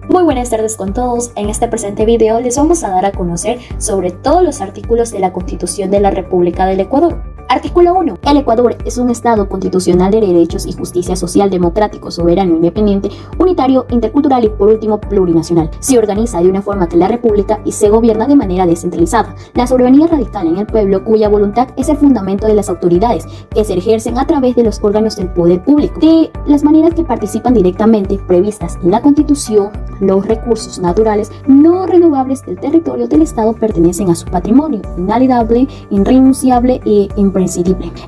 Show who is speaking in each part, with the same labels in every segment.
Speaker 1: Muy buenas tardes con todos. En este presente video les vamos a dar a conocer sobre todos los artículos de la Constitución de la República del Ecuador. Artículo 1. El Ecuador es un Estado constitucional de derechos y justicia social, democrático, soberano, independiente, unitario, intercultural y por último plurinacional. Se organiza de una forma que la República y se gobierna de manera descentralizada. La soberanía radical en el pueblo, cuya voluntad es el fundamento de las autoridades, que se ejercen a través de los órganos del poder público. De las maneras que participan directamente previstas en la Constitución, los recursos naturales no renovables del territorio del Estado pertenecen a su patrimonio, inalienable, irrenunciable e imprescindible.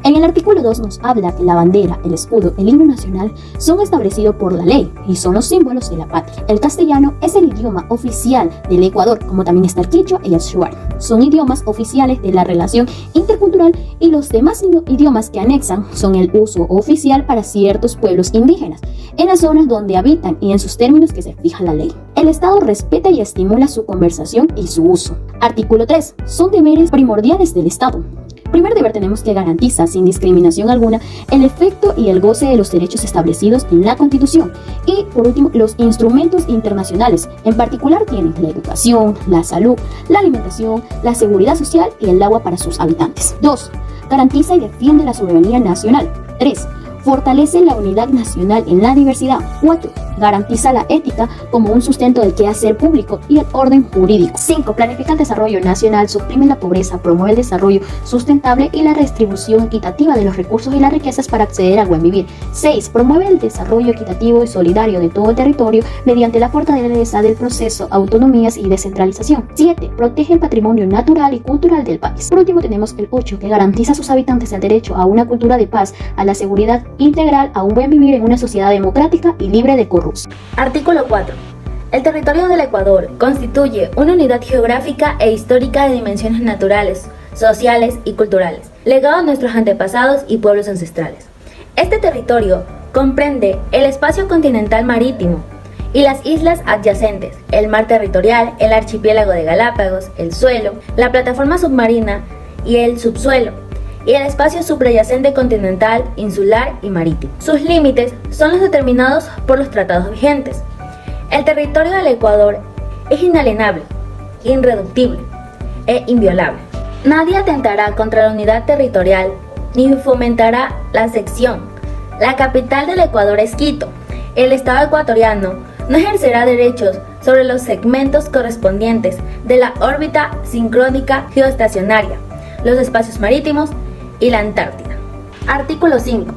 Speaker 1: En el artículo 2 nos habla que la bandera, el escudo, el himno nacional son establecidos por la ley y son los símbolos de la patria. El castellano es el idioma oficial del Ecuador, como también está el quichua y el shuar. Son idiomas oficiales de la relación intercultural y los demás idiomas que anexan son el uso oficial para ciertos pueblos indígenas, en las zonas donde habitan y en sus términos que se fija la ley. El Estado respeta y estimula su conversación y su uso. Artículo 3. Son deberes primordiales del Estado. Primer deber tenemos que garantizar sin discriminación alguna el efecto y el goce de los derechos establecidos en la Constitución. Y por último, los instrumentos internacionales. En particular tienen la educación, la salud, la alimentación, la seguridad social y el agua para sus habitantes. 2. Garantiza y defiende la soberanía nacional. 3. Fortalece la unidad nacional en la diversidad. 4. Garantiza la ética como un sustento del quehacer público y el orden jurídico. 5. Planifica el desarrollo nacional, suprime la pobreza, promueve el desarrollo sustentable y la redistribución equitativa de los recursos y las riquezas para acceder al buen vivir. 6. Promueve el desarrollo equitativo y solidario de todo el territorio mediante la fortaleza del proceso, autonomías y descentralización. 7. Protege el patrimonio natural y cultural del país. Por último tenemos el 8, que garantiza a sus habitantes el derecho a una cultura de paz, a la seguridad integral, a un buen vivir en una sociedad democrática y libre de corrupción.
Speaker 2: Artículo 4. El territorio del Ecuador constituye una unidad geográfica e histórica de dimensiones naturales, sociales y culturales, legado a nuestros antepasados y pueblos ancestrales. Este territorio comprende el espacio continental marítimo y las islas adyacentes, el mar territorial, el archipiélago de Galápagos, el suelo, la plataforma submarina y el subsuelo, y el espacio subyacente continental, insular y marítimo. Sus límites son los determinados por los tratados vigentes. El territorio del Ecuador es inalienable, irreductible e inviolable. Nadie atentará contra la unidad territorial ni fomentará la sección. La capital del Ecuador es Quito. El Estado ecuatoriano no ejercerá derechos sobre los segmentos correspondientes de la órbita sincrónica geoestacionaria, los espacios marítimos y la Antártida. Artículo 5.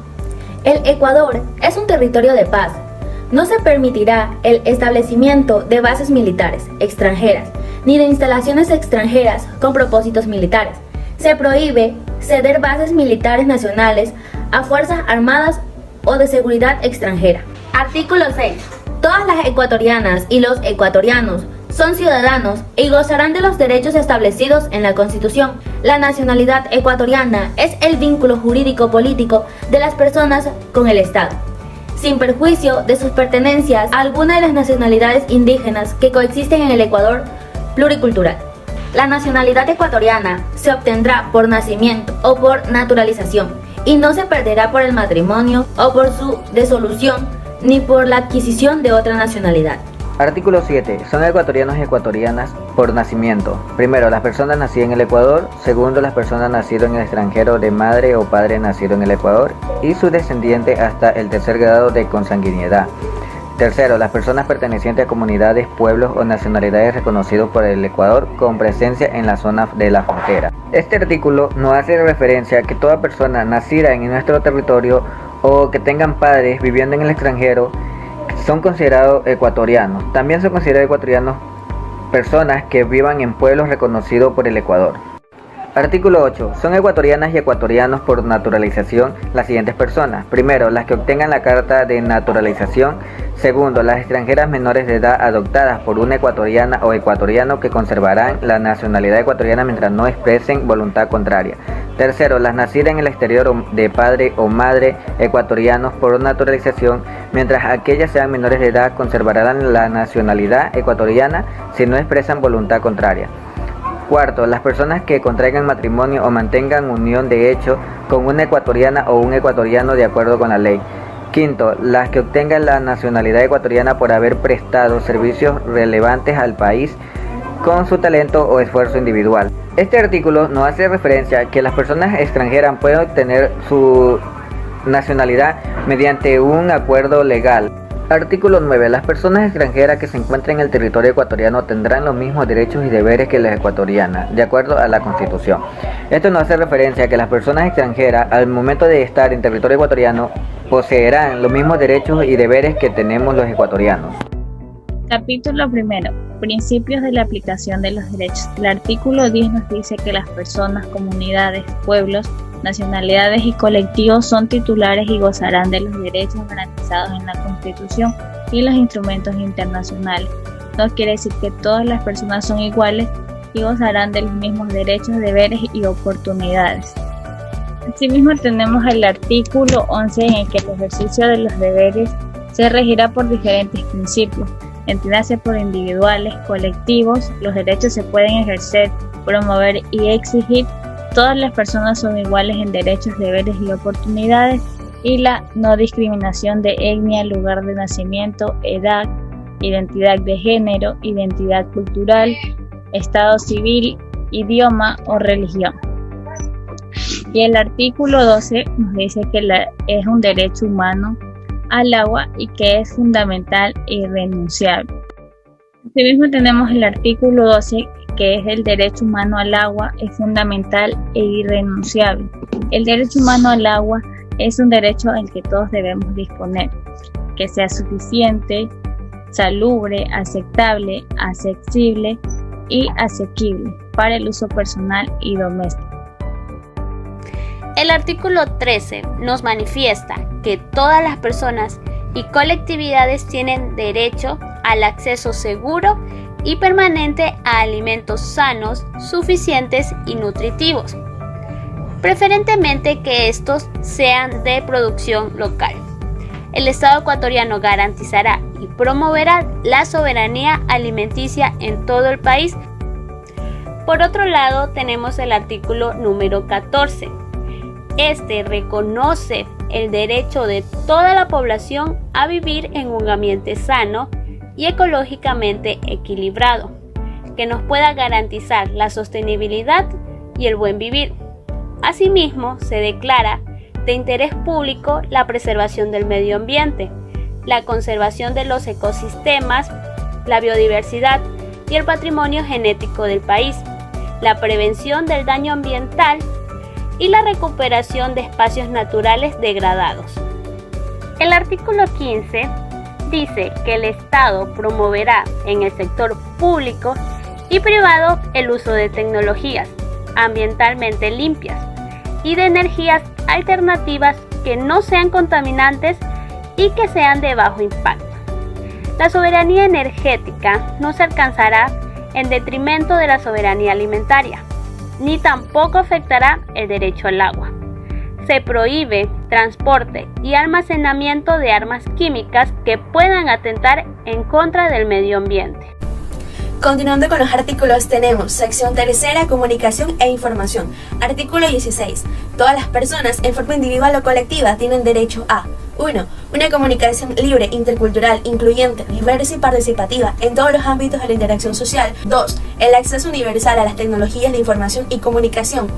Speaker 2: El Ecuador es un territorio de paz. No se permitirá el establecimiento de bases militares extranjeras ni de instalaciones extranjeras con propósitos militares. Se prohíbe ceder bases militares nacionales a fuerzas armadas o de seguridad extranjera. Artículo 6. Todas las ecuatorianas y los ecuatorianos son ciudadanos y gozarán de los derechos establecidos en la Constitución. La nacionalidad ecuatoriana es el vínculo jurídico-político de las personas con el Estado, sin perjuicio de sus pertenencias a alguna de las nacionalidades indígenas que coexisten en el Ecuador pluricultural. La nacionalidad ecuatoriana se obtendrá por nacimiento o por naturalización y no se perderá por el matrimonio o por su disolución ni por la adquisición de otra nacionalidad.
Speaker 3: Artículo 7. Son ecuatorianos y ecuatorianas por nacimiento. Primero, las personas nacidas en el Ecuador. Segundo, las personas nacidas en el extranjero de madre o padre nacido en el Ecuador y sus descendientes hasta el tercer grado de consanguinidad. Tercero, las personas pertenecientes a comunidades, pueblos o nacionalidades reconocidos por el Ecuador con presencia en la zona de la frontera. Este artículo nos hace referencia a que toda persona nacida en nuestro territorio o que tengan padres viviendo en el extranjero son considerados ecuatorianos. También son considerados ecuatorianos personas que vivan en pueblos reconocidos por el Ecuador. Artículo 8. Son ecuatorianas y ecuatorianos por naturalización las siguientes personas. Primero, las que obtengan la carta de naturalización. Segundo, las extranjeras menores de edad adoptadas por una ecuatoriana o ecuatoriano que conservarán la nacionalidad ecuatoriana mientras no expresen voluntad contraria. Tercero, las nacidas en el exterior de padre o madre ecuatorianos por naturalización, mientras aquellas sean menores de edad conservarán la nacionalidad ecuatoriana si no expresan voluntad contraria. Cuarto, las personas que contraigan matrimonio o mantengan unión de hecho con una ecuatoriana o un ecuatoriano de acuerdo con la ley. Quinto, las que obtengan la nacionalidad ecuatoriana por haber prestado servicios relevantes al país con su talento o esfuerzo individual. Este artículo nos hace referencia a que las personas extranjeras pueden obtener su nacionalidad mediante un acuerdo legal. Artículo 9. Las personas extranjeras que se encuentren en el territorio ecuatoriano tendrán los mismos derechos y deberes que las ecuatorianas, de acuerdo a la Constitución. Esto nos hace referencia a que las personas extranjeras, al momento de estar en territorio ecuatoriano, poseerán los mismos derechos y deberes que tenemos los ecuatorianos.
Speaker 4: Capítulo primero. Principios de la aplicación de los derechos. El artículo 10 nos dice que las personas, comunidades, pueblos, nacionalidades y colectivos son titulares y gozarán de los derechos garantizados en la Constitución y los instrumentos internacionales. No quiere decir que todas las personas son iguales y gozarán de los mismos derechos, deberes y oportunidades. Asimismo, tenemos el artículo 11 en el que el ejercicio de los deberes se regirá por diferentes principios. Entiéndase por individuales, colectivos, los derechos se pueden ejercer, promover y exigir. Todas las personas son iguales en derechos, deberes y oportunidades, y la no discriminación de etnia, lugar de nacimiento, edad, identidad de género, identidad cultural, estado civil, idioma o religión. Y el artículo 12 nos dice que es un derecho humano al agua y que es fundamental e irrenunciable. Asimismo tenemos el artículo 12 que es el derecho humano al agua, es fundamental e irrenunciable. El derecho humano al agua es un derecho al que todos debemos disponer, que sea suficiente, salubre, aceptable, accesible y asequible para el uso personal y doméstico.
Speaker 1: El artículo 13 nos manifiesta que todas las personas y colectividades tienen derecho al acceso seguro y permanente a alimentos sanos, suficientes y nutritivos, preferentemente que estos sean de producción local. El Estado ecuatoriano garantizará y promoverá la soberanía alimenticia en todo el país. Por otro lado, tenemos el artículo número 14. Este reconoce el derecho de toda la población a vivir en un ambiente sano y ecológicamente equilibrado, que nos pueda garantizar la sostenibilidad y el buen vivir. Asimismo, se declara de interés público la preservación del medio ambiente, la conservación de los ecosistemas, la biodiversidad y el patrimonio genético del país, la prevención del daño ambiental y la recuperación de espacios naturales degradados. El artículo 15 dice que el Estado promoverá en el sector público y privado el uso de tecnologías ambientalmente limpias y de energías alternativas que no sean contaminantes y que sean de bajo impacto. La soberanía energética no se alcanzará en detrimento de la soberanía alimentaria, ni tampoco afectará el derecho al agua. Se prohíbe transporte y almacenamiento de armas químicas que puedan atentar en contra del medio ambiente.
Speaker 2: Continuando con los artículos, tenemos sección tercera, comunicación e información. Artículo 16. Todas las personas, en forma individual o colectiva, tienen derecho a 1. Una comunicación libre, intercultural, incluyente, diversa y participativa en todos los ámbitos de la interacción social. 2. El acceso universal a las tecnologías de información y comunicación.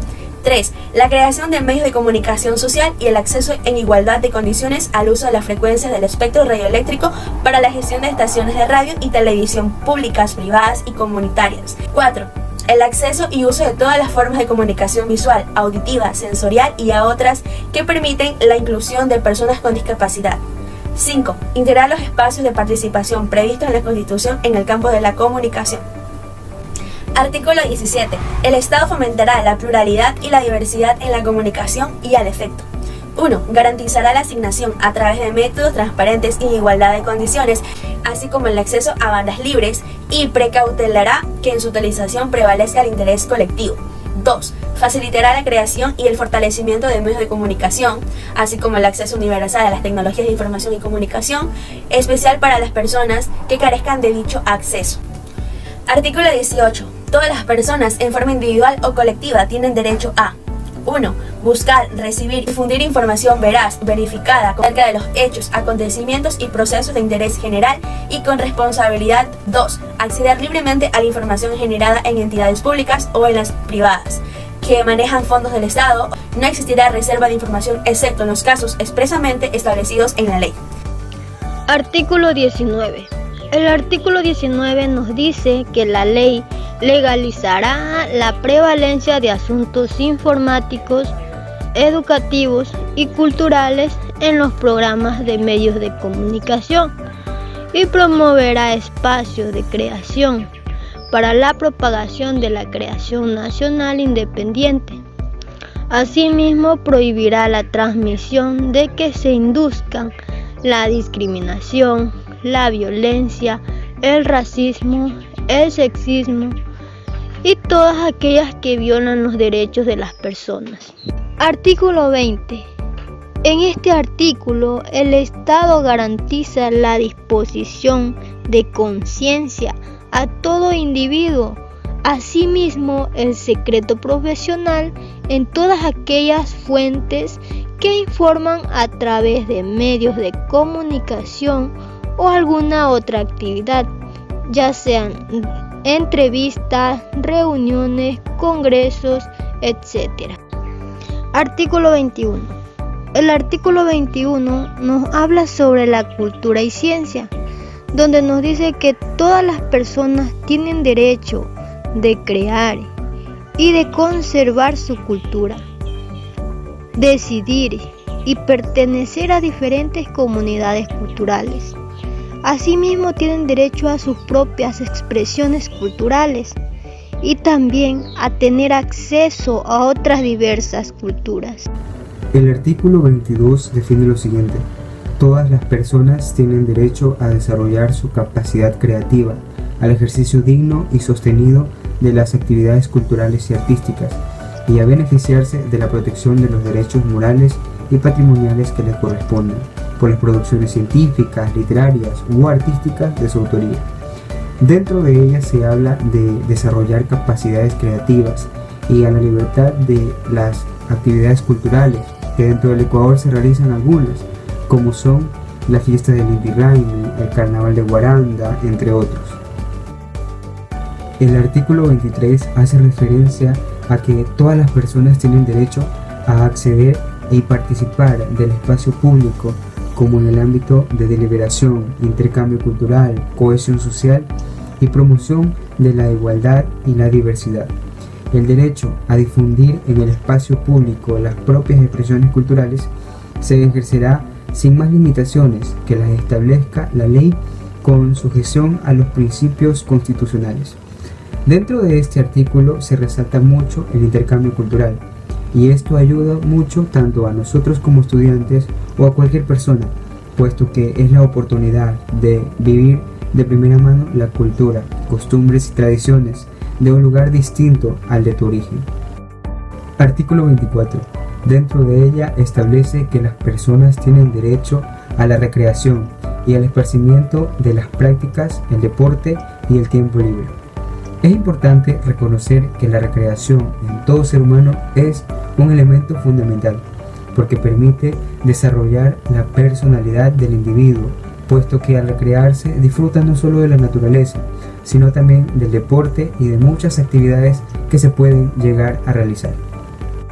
Speaker 2: 3. La creación de medios de comunicación social y el acceso en igualdad de condiciones al uso de las frecuencias del espectro radioeléctrico para la gestión de estaciones de radio y televisión públicas, privadas y comunitarias. 4. El acceso y uso de todas las formas de comunicación visual, auditiva, sensorial y a otras que permiten la inclusión de personas con discapacidad. 5. Integrar los espacios de participación previstos en la Constitución en el campo de la comunicación. Artículo 17. El Estado fomentará la pluralidad y la diversidad en la comunicación y al efecto. 1. Garantizará la asignación a través de métodos transparentes y en igualdad de condiciones, así como el acceso a bandas libres y precautelará que en su utilización prevalezca el interés colectivo. 2. Facilitará la creación y el fortalecimiento de medios de comunicación, así como el acceso universal a las tecnologías de información y comunicación, especial para las personas que carezcan de dicho acceso. Artículo 18. Todas las personas, en forma individual o colectiva, tienen derecho a 1. Buscar, recibir y difundir información veraz, verificada acerca de los hechos, acontecimientos y procesos de interés general y con responsabilidad. 2. Acceder libremente a la información generada en entidades públicas o en las privadas que manejan fondos del Estado. No existirá reserva de información excepto en los casos expresamente establecidos en la ley.
Speaker 5: Artículo 19. El artículo 19 nos dice que la ley legalizará la prevalencia de asuntos informáticos, educativos y culturales en los programas de medios de comunicación y promoverá espacios de creación para la propagación de la creación nacional independiente. Asimismo, prohibirá la transmisión de que se induzcan la discriminación, la violencia, el racismo, el sexismo y todas aquellas que violan los derechos de las personas. Artículo 20. En este artículo, el Estado garantiza la disposición de conciencia a todo individuo, asimismo el secreto profesional en todas aquellas fuentes que informan a través de medios de comunicación o alguna otra actividad, ya sean entrevistas, reuniones, congresos, etc. Artículo 21. El artículo 21 nos habla sobre la cultura y ciencia, donde nos dice que todas las personas tienen derecho de crear y de conservar su cultura, decidir y pertenecer a diferentes comunidades culturales. Asimismo, tienen derecho a sus propias expresiones culturales y también a tener acceso a otras diversas culturas.
Speaker 6: El artículo 22 define lo siguiente: todas las personas tienen derecho a desarrollar su capacidad creativa, al ejercicio digno y sostenido de las actividades culturales y artísticas, y a beneficiarse de la protección de los derechos morales y patrimoniales que les corresponden por las producciones científicas, literarias u artísticas de su autoría. Dentro de ellas se habla de desarrollar capacidades creativas y a la libertad de las actividades culturales, que dentro del Ecuador se realizan algunas, como son la fiesta del Inti Raymi, el carnaval de Guaranda, entre otros. El artículo 23 hace referencia a que todas las personas tienen derecho a acceder y participar del espacio público, como en el ámbito de deliberación, intercambio cultural, cohesión social y promoción de la igualdad y la diversidad. El derecho a difundir en el espacio público las propias expresiones culturales se ejercerá sin más limitaciones que las establezca la ley, con sujeción a los principios constitucionales. Dentro de este artículo se resalta mucho el intercambio cultural, y esto ayuda mucho tanto a nosotros como estudiantes o a cualquier persona, puesto que es la oportunidad de vivir de primera mano la cultura, costumbres y tradiciones de un lugar distinto al de tu origen. Artículo 24. Dentro de ella establece que las personas tienen derecho a la recreación y al esparcimiento de las prácticas, el deporte y el tiempo libre. Es importante reconocer que la recreación en todo ser humano es un elemento fundamental, porque permite desarrollar la personalidad del individuo, puesto que al recrearse disfruta no solo de la naturaleza, sino también del deporte y de muchas actividades que se pueden llegar a realizar.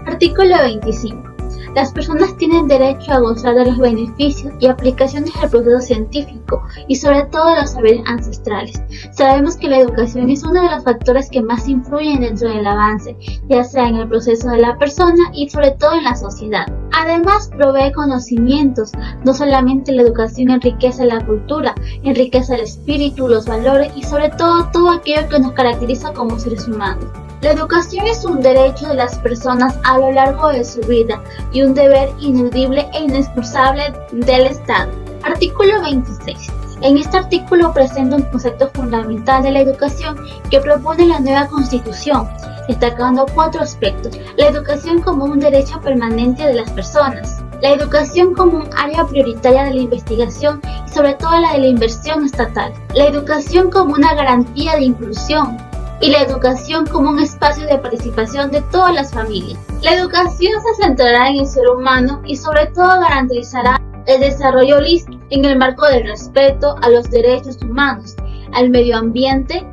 Speaker 7: Artículo 25. Las personas tienen derecho a gozar de los beneficios y aplicaciones del proceso científico y sobre todo de los saberes ancestrales. Sabemos que la educación es uno de los factores que más influyen dentro del avance, ya sea en el proceso de la persona y sobre todo en la sociedad. Además, provee conocimientos. No solamente la educación enriquece la cultura, enriquece el espíritu, los valores y sobre todo aquello que nos caracteriza como seres humanos. La educación es un derecho de las personas a lo largo de su vida y un deber ineludible e inexcusable del Estado. Artículo 26. En este artículo presenta un concepto fundamental de la educación que propone la nueva Constitución, destacando 4 aspectos: la educación como un derecho permanente de las personas, la educación como un área prioritaria de la investigación y sobre todo la de la inversión estatal, la educación como una garantía de inclusión, y la educación como un espacio de participación de todas las familias. La educación se centrará en el ser humano y sobre todo garantizará el desarrollo holístico en el marco del respeto a los derechos humanos, al medio ambiente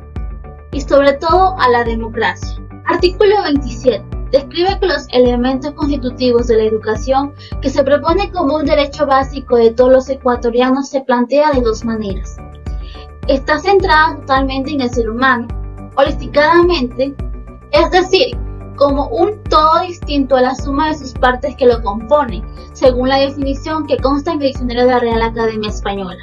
Speaker 7: y sobre todo a la democracia. Artículo 27. Describe que los elementos constitutivos de la educación que se propone como un derecho básico de todos los ecuatorianos se plantea de dos maneras. Está centrada totalmente en el ser humano, holísticamente, es decir, como un todo distinto a la suma de sus partes que lo componen, según la definición que consta en el diccionario de la Real Academia Española.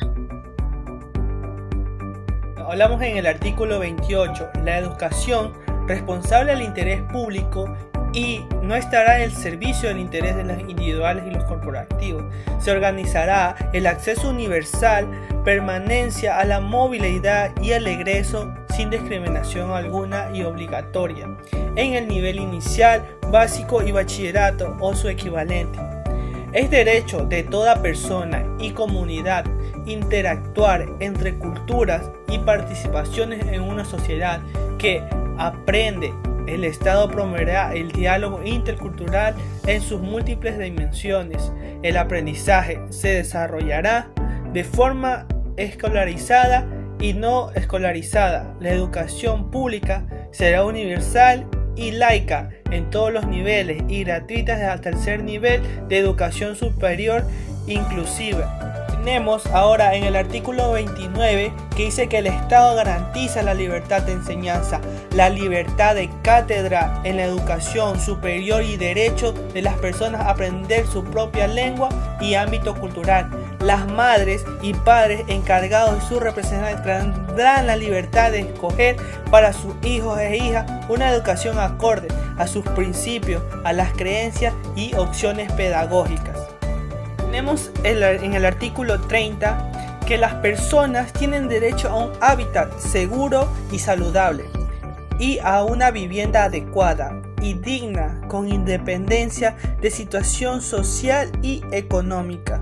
Speaker 8: Hablamos en el artículo 28, la educación responsable al interés público y no estará en el servicio del interés de los individuales y los corporativos. Se organizará el acceso universal, permanencia a la movilidad y el egreso sin discriminación alguna y obligatoria en el nivel inicial, básico y bachillerato o su equivalente. Es derecho de toda persona y comunidad interactuar entre culturas y participaciones en una sociedad que aprende. El Estado promoverá el diálogo intercultural en sus múltiples dimensiones. El aprendizaje se desarrollará de forma escolarizada y no escolarizada. La educación pública será universal y laica en todos los niveles y gratuita hasta el tercer nivel de educación superior inclusiva. Tenemos ahora en el artículo 29 que dice que el Estado garantiza la libertad de enseñanza, la libertad de cátedra en la educación superior y derecho de las personas a aprender su propia lengua y ámbito cultural. Las madres y padres encargados de su representación tendrán la libertad de escoger para sus hijos e hijas una educación acorde a sus principios, a las creencias y opciones pedagógicas. Tenemos en el artículo 30 que las personas tienen derecho a un hábitat seguro y saludable y a una vivienda adecuada y digna con independencia de situación social y económica.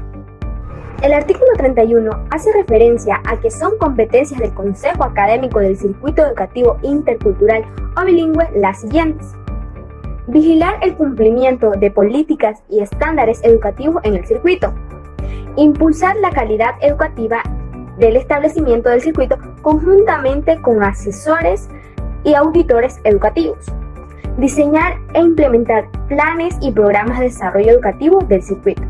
Speaker 9: El artículo 31 hace referencia a que son competencias del Consejo Académico del Circuito Educativo Intercultural o Bilingüe las siguientes: vigilar el cumplimiento de políticas y estándares educativos en el circuito, impulsar la calidad educativa del establecimiento del circuito conjuntamente con asesores y auditores educativos, diseñar e implementar planes y programas de desarrollo educativo del circuito,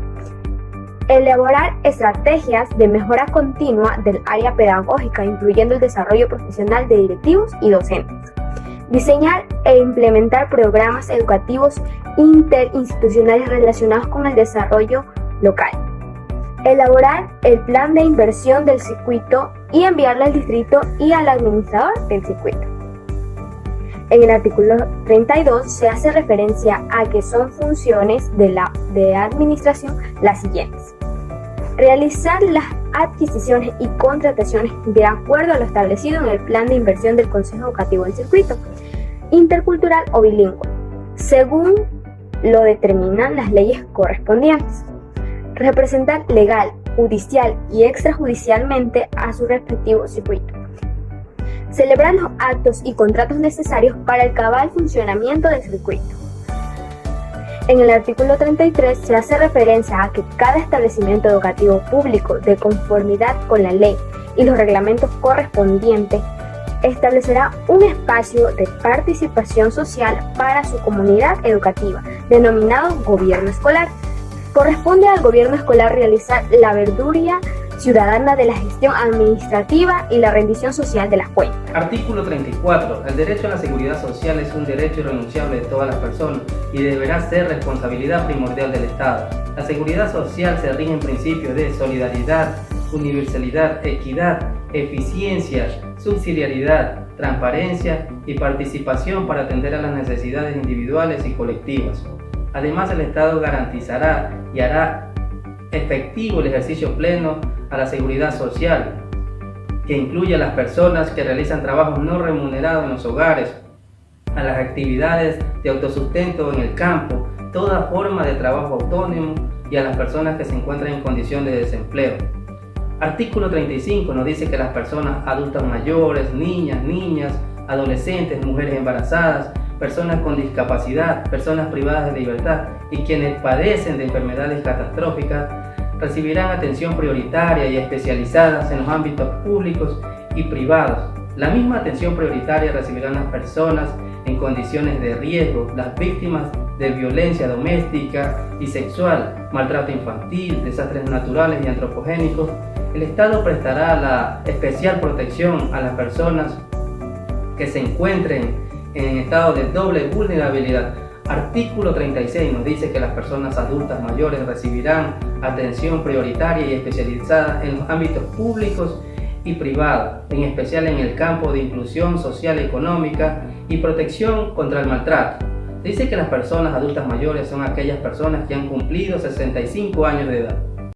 Speaker 9: elaborar estrategias de mejora continua del área pedagógica, incluyendo el desarrollo profesional de directivos y docentes, diseñar e implementar programas educativos interinstitucionales relacionados con el desarrollo local, elaborar el plan de inversión del circuito y enviarlo al distrito y al administrador del circuito. En el artículo 32 se hace referencia a que son funciones de administración las siguientes: realizar las adquisiciones y contrataciones de acuerdo a lo establecido en el plan de inversión del Consejo Educativo del Circuito Intercultural o Bilingüe, según lo determinan las leyes correspondientes. Representar legal, judicial y extrajudicialmente a su respectivo circuito. Celebrar los actos y contratos necesarios para el cabal funcionamiento del circuito. En el artículo 33 se hace referencia a que cada establecimiento educativo público, de conformidad con la ley y los reglamentos correspondientes, establecerá un espacio de participación social para su comunidad educativa, denominado gobierno escolar. Corresponde al gobierno escolar realizar la verduría ciudadana de la gestión administrativa y la rendición social de las cuentas.
Speaker 10: Artículo 34. El derecho a la seguridad social es un derecho irrenunciable de todas las personas y deberá ser responsabilidad primordial del Estado. La seguridad social se rige en principios de solidaridad, universalidad, equidad, eficiencia, subsidiariedad, transparencia y participación para atender a las necesidades individuales y colectivas. Además, el Estado garantizará y hará efectivo el ejercicio pleno a la seguridad social, que incluye a las personas que realizan trabajos no remunerados en los hogares, a las actividades de autosustento en el campo, toda forma de trabajo autónomo y a las personas que se encuentran en condición de desempleo. Artículo 35 nos dice que las personas adultas mayores, niñas, adolescentes, mujeres embarazadas, personas con discapacidad, personas privadas de libertad y quienes padecen de enfermedades catastróficas recibirán atención prioritaria y especializada en los ámbitos públicos y privados. La misma atención prioritaria recibirán las personas en condiciones de riesgo, las víctimas de violencia doméstica y sexual, maltrato infantil, desastres naturales y antropogénicos. El Estado prestará la especial protección a las personas que se encuentren en estado de doble vulnerabilidad. Artículo 36 nos dice que las personas adultas mayores recibirán atención prioritaria y especializada en los ámbitos públicos y privados, en especial en el campo de inclusión social y económica y protección contra el maltrato. Dice que las personas adultas mayores son aquellas personas que han cumplido 65 años de edad.